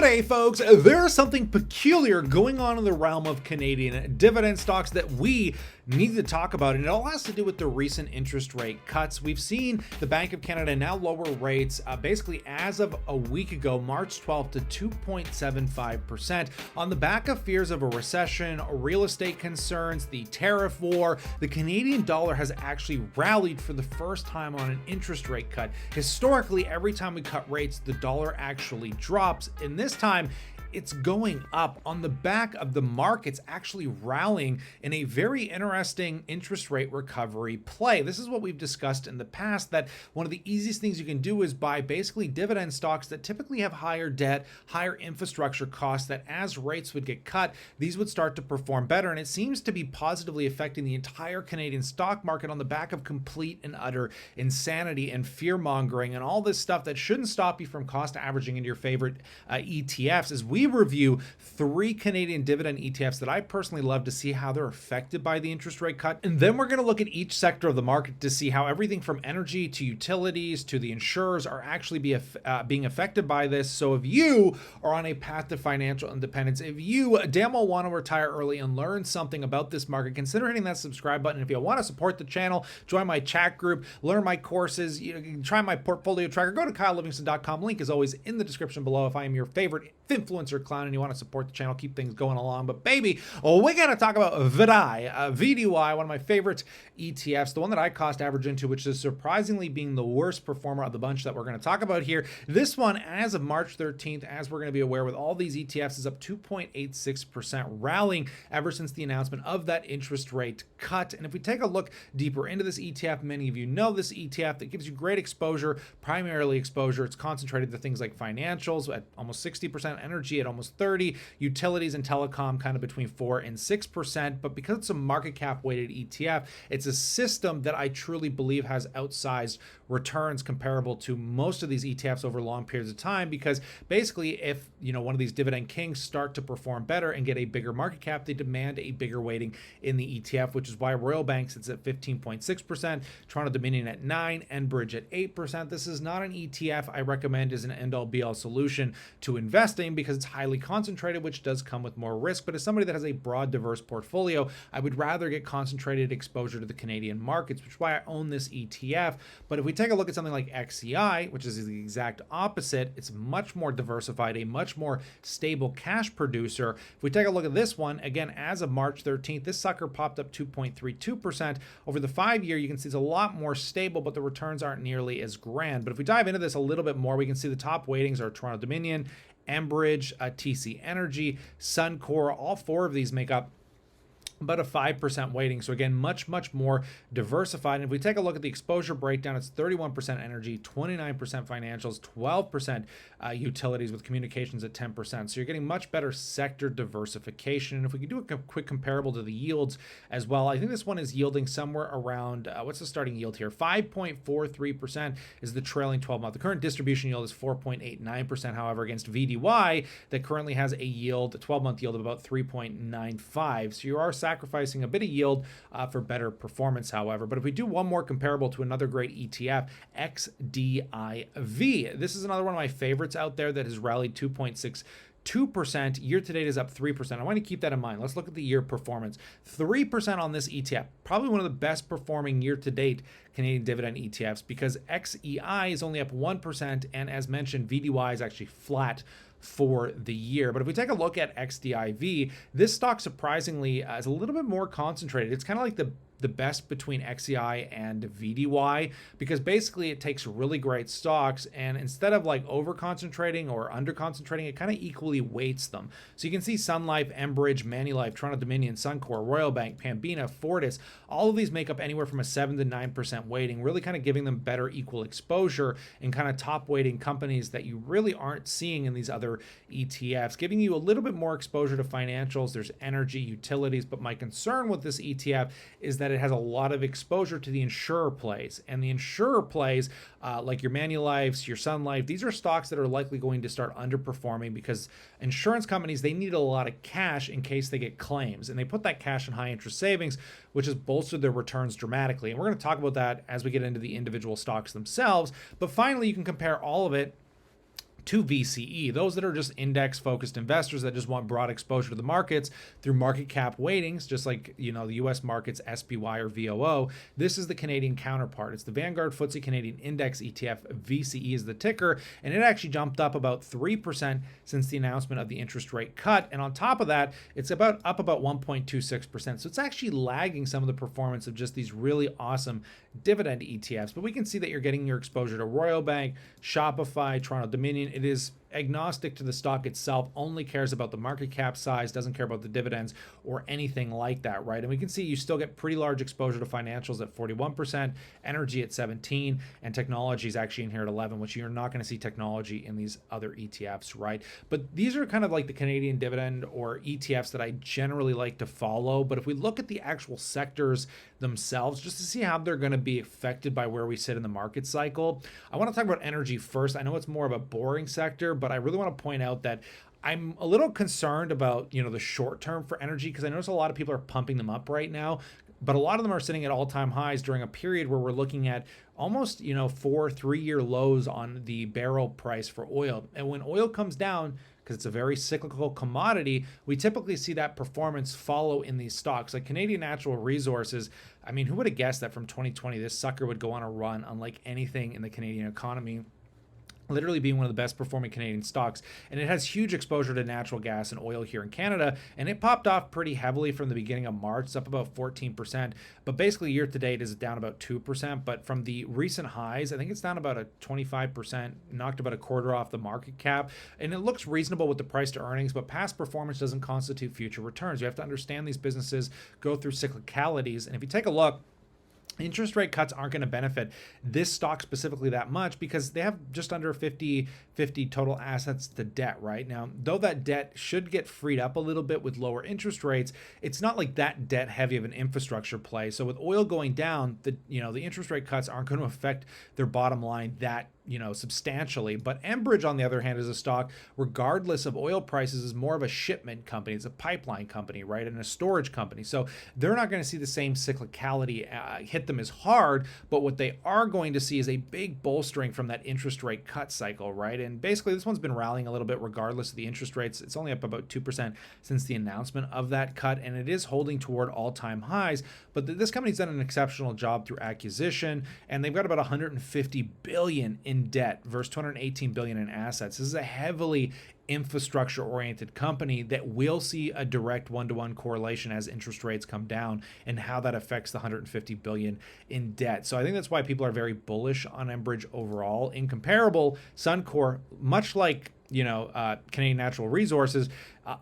Today, folks, there's something peculiar going on in the realm of Canadian dividend stocks that we need to talk about, and it all has to do with the recent interest rate cuts. We've seen the Bank of Canada now lower rates basically as of a week ago, March 12th, to 2.75% on the back of fears of a recession, real estate concerns, the tariff war. The Canadian dollar has actually rallied for the first time on an interest rate cut. Historically, every time we cut rates, the dollar actually drops. And this time, it's going up on the back of the markets actually rallying in a very interesting interest rate recovery play. This is what we've discussed in the past, that one of the easiest things you can do is buy basically dividend stocks that typically have higher debt, higher infrastructure costs, that as rates would get cut, these would start to perform better. And it seems to be positively affecting the entire Canadian stock market on the back of complete and utter insanity and fear mongering and all this stuff that shouldn't stop you from cost averaging into your favorite ETFs. As we review 3 Canadian dividend ETFs that I personally love to see how they're affected by the interest rate cut. And then we're going to look at each sector of the market to see how everything from energy to utilities to the insurers are actually being affected by this. So if you are on a path to financial independence, if you damn well want to retire early and learn something about this market, consider hitting that subscribe button. If you want to support the channel, join my chat group, learn my courses, you can try my portfolio tracker, go to kylelivingston.com. Link is always in the description below if I am your favorite influencer clown and you want to support the channel, keep things going along. But baby, we got to talk about VDI, one of my favorite ETFs, the one that I cost average into, which is surprisingly being the worst performer of the bunch that we're going to talk about here. This one, as of March 13th, as we're going to be aware with all these ETFs, is up 2.86%, rallying ever since the announcement of that interest rate cut. And if we take a look deeper into this ETF, many of you know this ETF that gives you great exposure, primarily exposure. It's concentrated to things like financials at almost 60%, energy at almost 30%, utilities and telecom kind of between 4% and 6%. But because it's a market cap weighted ETF, it's a system that I truly believe has outsized returns comparable to most of these ETFs over long periods of time, because basically if one of these dividend kings start to perform better and get a bigger market cap, they demand a bigger weighting in the ETF, which is why Royal Bank sits at 15.6%, Toronto Dominion at 9%, Enbridge at 8%. This is not an ETF I recommend as an end-all be-all solution to investing because it's highly concentrated, which does come with more risk. But as somebody that has a broad, diverse portfolio, I would rather get concentrated exposure to the Canadian markets, which is why I own this ETF. But if we take a look at something like XDIV, which is the exact opposite, it's much more diversified, a much more stable cash producer. If we take a look at this one, again, as of March 13th, this sucker popped up 2.32%. Over the 5-year, you can see it's a lot more stable, but the returns aren't nearly as grand. But if we dive into this a little bit more, we can see the top weightings are Toronto Dominion, Enbridge, TC Energy, Suncor. All 4 of these make up about a 5% weighting. So again, much more diversified. And if we take a look at the exposure breakdown, it's 31% energy, 29% financials, 12% utilities, with communications at 10%. So you're getting much better sector diversification. And if we could do a quick comparable to the yields as well, I think this one is yielding somewhere around, what's the starting yield here? 5.43% is the trailing 12-month. The current distribution yield is 4.89%, however, against VDY that currently has a yield, a 12-month yield of about 3.95. So you are sacrificing a bit of yield for better performance, however. But if we do one more comparable to another great ETF, XDIV, this is another one of my favorites out there that has rallied 2.62%. Year to date is up 3%. I want to keep that in mind. Let's look at the year performance. 3% on this ETF, probably one of the best performing year to date Canadian dividend ETFs, because XEI is only up 1%, and as mentioned, VDY is actually flat for the year. But if we take a look at XDIV, this stock surprisingly is a little bit more concentrated. It's kind of like the best between XEI and VDY, because basically it takes really great stocks and instead of like over concentrating or under concentrating, it kind of equally weights them. So you can see Sun Life, Enbridge, Manulife, Toronto Dominion, Suncor, Royal Bank, Pembina, Fortis, all of these make up anywhere from a 7 to 9% weighting, really kind of giving them better equal exposure and kind of top weighting companies that you really aren't seeing in these other ETFs, giving you a little bit more exposure to financials. There's energy, utilities, but my concern with this ETF is that it has a lot of exposure to the insurer plays, and the insurer plays like your Manulifes, your Sun Life, these are stocks that are likely going to start underperforming because insurance companies, they need a lot of cash in case they get claims, and they put that cash in high interest savings, which has bolstered their returns dramatically. And we're going to talk about that as we get into the individual stocks themselves. But finally, you can compare all of it to VCE, those that are just index focused investors that just want broad exposure to the markets through market cap weightings, just like, the US markets SPY or VOO. This is the Canadian counterpart. It's the Vanguard FTSE Canadian Index ETF. VCE is the ticker, and it actually jumped up about 3% since the announcement of the interest rate cut. And on top of that, it's up about 1.26%. So it's actually lagging some of the performance of just these really awesome dividend ETFs. But we can see that you're getting your exposure to Royal Bank, Shopify, Toronto Dominion. It is agnostic to the stock itself, only cares about the market cap size, doesn't care about the dividends or anything like that, right? And we can see you still get pretty large exposure to financials at 41%, energy at 17%, and technology is actually in here at 11%, which you're not going to see technology in these other ETFs, right? But these are kind of like the Canadian dividend or ETFs that I generally like to follow. But if we look at the actual sectors themselves, just to see how they're going to be affected by where we sit in the market cycle, I want to talk about energy first. I know it's more of a boring sector, but I really want to point out that I'm a little concerned about, the short term for energy, because I notice a lot of people are pumping them up right now, but a lot of them are sitting at all-time highs during a period where we're looking at almost, 3-year lows on the barrel price for oil. And when oil comes down, because it's a very cyclical commodity, we typically see that performance follow in these stocks. Like Canadian Natural Resources, I mean, who would have guessed that from 2020, this sucker would go on a run unlike anything in the Canadian economy, literally being one of the best performing Canadian stocks. And it has huge exposure to natural gas and oil here in Canada. And it popped off pretty heavily from the beginning of March. It's up about 14%. But basically year to date is down about 2%. But from the recent highs, I think it's down about a 25%, knocked about a quarter off the market cap. And it looks reasonable with the price to earnings, but past performance doesn't constitute future returns. You have to understand these businesses go through cyclicalities. And if you take a look, interest rate cuts aren't going to benefit this stock specifically that much because they have just under 50 total assets to debt right now. Though that debt should get freed up a little bit with lower interest rates, it's not like that debt heavy of an infrastructure play. So with oil going down, the interest rate cuts aren't going to affect their bottom line that substantially. But Enbridge, on the other hand, is a stock, regardless of oil prices, is more of a shipment company. It's a pipeline company, right? And a storage company. So they're not going to see the same cyclicality hit them as hard, but what they are going to see is a big bolstering from that interest rate cut cycle, right? And basically this one's been rallying a little bit regardless of the interest rates. It's only up about 2% since the announcement of that cut, and it is holding toward all-time highs. But this company's done an exceptional job through acquisition, and they've got about 150 billion in debt versus 218 billion in assets. This is a heavily infrastructure oriented company that will see a direct one-to-one correlation as interest rates come down and how that affects the 150 billion in debt. So I think that's why people are very bullish on Enbridge overall. In comparable, Suncor, much like Canadian Natural Resources,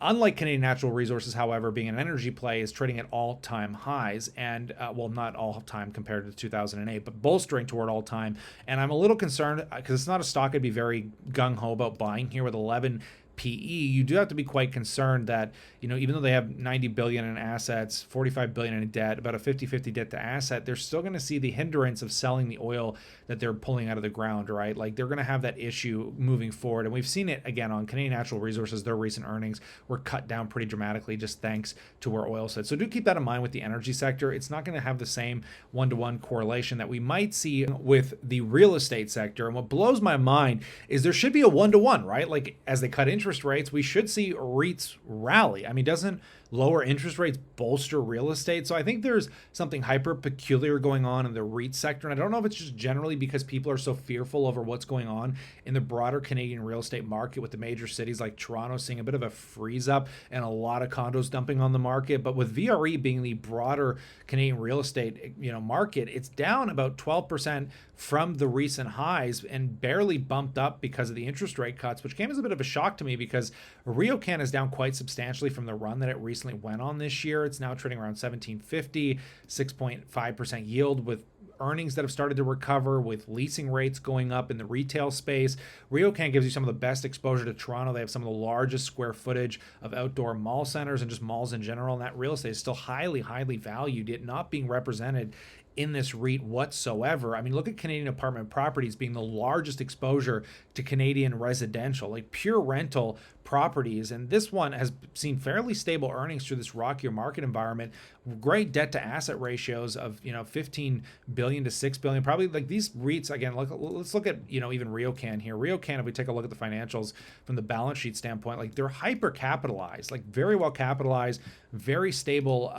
unlike Canadian Natural Resources, however, being an energy play, is trading at all-time highs, and not all-time compared to 2008, but bolstering toward all-time. And I'm a little concerned because it's not a stock I'd be very gung-ho about buying here with 11 PE. You do have to be quite concerned that, even though they have 90 billion in assets, 45 billion in debt, about a 50-50 debt to asset, they're still going to see the hindrance of selling the oil that they're pulling out of the ground, right? Like they're going to have that issue moving forward. And we've seen it again on Canadian Natural Resources. Their recent earnings were cut down pretty dramatically just thanks to where oil sits. So do keep that in mind with the energy sector. It's not going to have the same one-to-one correlation that we might see with the real estate sector. And what blows my mind is there should be a one-to-one, right? Like as they cut interest rates, we should see REITs rally. I mean, doesn't lower interest rates bolster real estate? So I think there's something hyper peculiar going on in the REIT sector. And I don't know if it's just generally because people are so fearful over what's going on in the broader Canadian real estate market, with the major cities like Toronto seeing a bit of a freeze up and a lot of condos dumping on the market. But with VRE being the broader Canadian real estate market, it's down about 12% from the recent highs and barely bumped up because of the interest rate cuts, which came as a bit of a shock to me because RioCan is down quite substantially from the run that it recently went on this year. It's now trading around 1750, 6.5% yield, with earnings that have started to recover, with leasing rates going up in the retail space. RioCan gives you some of the best exposure to Toronto. They have some of the largest square footage of outdoor mall centers and just malls in general, and that real estate is still highly, highly valued, yet not being represented in this REIT whatsoever. I mean, look at Canadian Apartment Properties being the largest exposure to Canadian residential, like pure rental properties, and this one has seen fairly stable earnings through this rockier market environment. Great debt to asset ratios of 15 billion to 6 billion. Probably like these REITs again. Let's look at even RioCan here. RioCan, if we take a look at the financials from the balance sheet standpoint, like they're hyper capitalized, like very well capitalized, very stable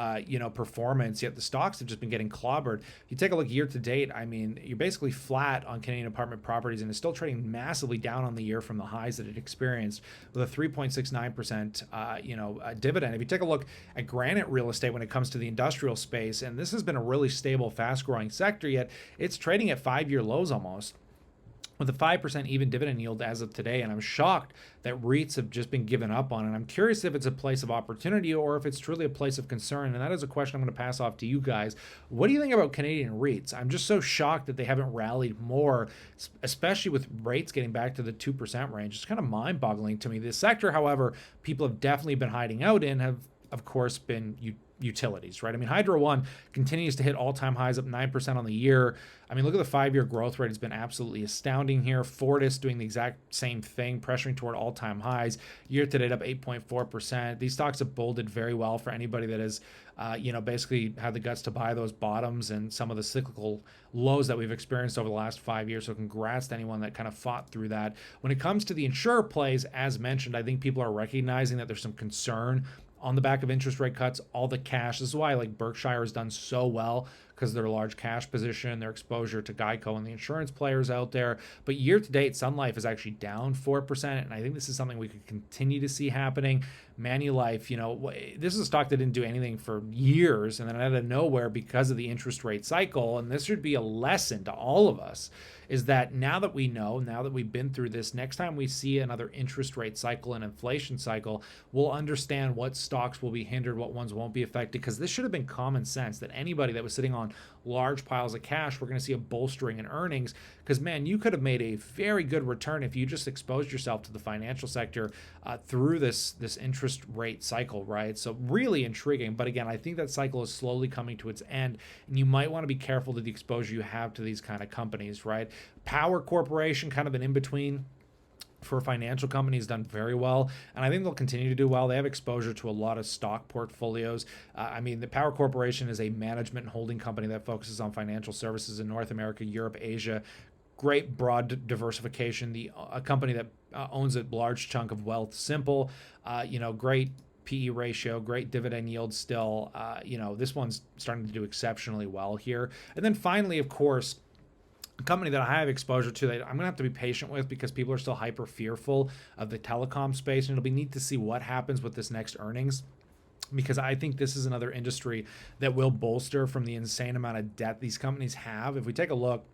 performance. Yet the stocks have just been getting clobbered. You take a look year to date. I mean, you're basically flat on Canadian apartment properties, and it's still trading massively down on the year from the highs that it experienced, with a 3.69% dividend. If you take a look at Granite Real Estate when it comes to the industrial space, and this has been a really stable, fast-growing sector, yet it's trading at 5-year lows almost, with a 5% even dividend yield as of today. And I'm shocked that REITs have just been given up on. And I'm curious if it's a place of opportunity or if it's truly a place of concern. And that is a question I'm going to pass off to you guys. What do you think about Canadian REITs? I'm just so shocked that they haven't rallied more, especially with rates getting back to the 2% range. It's kind of mind-boggling to me. This sector, however, people have definitely been hiding out in have, of course, been utilities, right? I mean, Hydro One continues to hit all-time highs, up 9% on the year. I mean, look at the 5-year growth rate. It's been absolutely astounding here. Fortis doing the exact same thing, pressuring toward all-time highs. Year to date up 8.4%. These stocks have bolted very well for anybody that has, basically had the guts to buy those bottoms and some of the cyclical lows that we've experienced over the last 5 years. So congrats to anyone that kind of fought through that. When it comes to the insurer plays, as mentioned, I think people are recognizing that there's some concern on the back of interest rate cuts, all the cash. This is why like Berkshire has done so well, because of their large cash position, their exposure to Geico and the insurance players out there. But year to date, Sun Life is actually down 4%. And I think this is something we could continue to see happening. Manulife, this is a stock that didn't do anything for years. And then out of nowhere, because of the interest rate cycle, and this should be a lesson to all of us, is that now that we know, now that we've been through this, next time we see another interest rate cycle and inflation cycle, we'll understand what stocks will be hindered, what ones won't be affected, because this should have been common sense that anybody that was sitting on large piles of cash, we're going to see a bolstering in earnings, because man, you could have made a very good return if you just exposed yourself to the financial sector through this interest rate cycle, right? So really intriguing. But again, I think that cycle is slowly coming to its end, and you might want to be careful to the exposure you have to these kind of companies, right? Power Corporation, kind of an in-between for financial companies, done very well, and I think they'll continue to do well. They have exposure to a lot of stock portfolios. The Power Corporation is a management and holding company that focuses on financial services in North America, Europe, Asia. Great broad diversification. A company that owns a large chunk of wealth. Simple, great PE ratio, great dividend yield still. This one's starting to do exceptionally well here. And then finally, of course, a company that I have exposure to that I'm going to have to be patient with, because people are still hyper fearful of the telecom space, and it'll be neat to see what happens with this next earnings, because I think this is another industry that will bolster from the insane amount of debt these companies have. If we take a look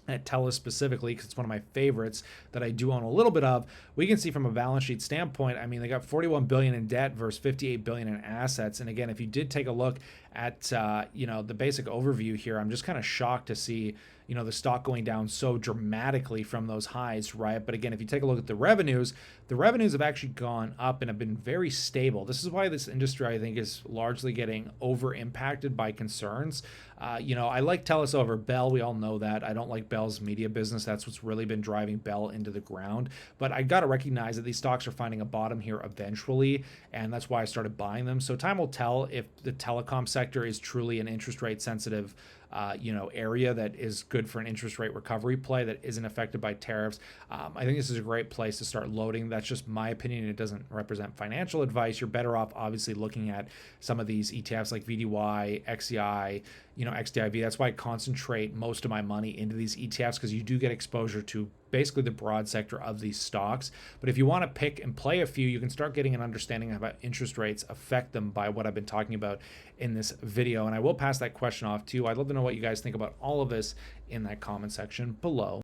at TELUS specifically, because it's one of my favorites that I do own a little bit of, we can see from a balance sheet standpoint, I mean, they got 41 billion in debt versus 58 billion in assets. And again, if you did take a look at the basic overview here, I'm just kind of shocked to see the stock going down so dramatically from those highs, right? But again, if you take a look at the revenues have actually gone up and have been very stable. This is why this industry, I think, is largely getting over impacted by concerns. I like TELUS over Bell. We all know that. I don't like Bell's media business. That's what's really been driving Bell into the ground. But I got to recognize that these stocks are finding a bottom here eventually, and that's why I started buying them. So time will tell if the telecom sector is truly an interest rate sensitive area that is good for an interest rate recovery play that isn't affected by tariffs. I think this is a great place to start loading. That's just my opinion. It doesn't represent financial advice. You're better off obviously looking at some of these ETFs like VDY, XEI, XDIV. That's why I concentrate most of my money into these ETFs, because you do get exposure to basically the broad sector of these stocks. But if you want to pick and play a few, you can start getting an understanding of how interest rates affect them by what I've been talking about in this video. And I will pass that question off to you. I'd love to know what you guys think about all of this in that comment section below.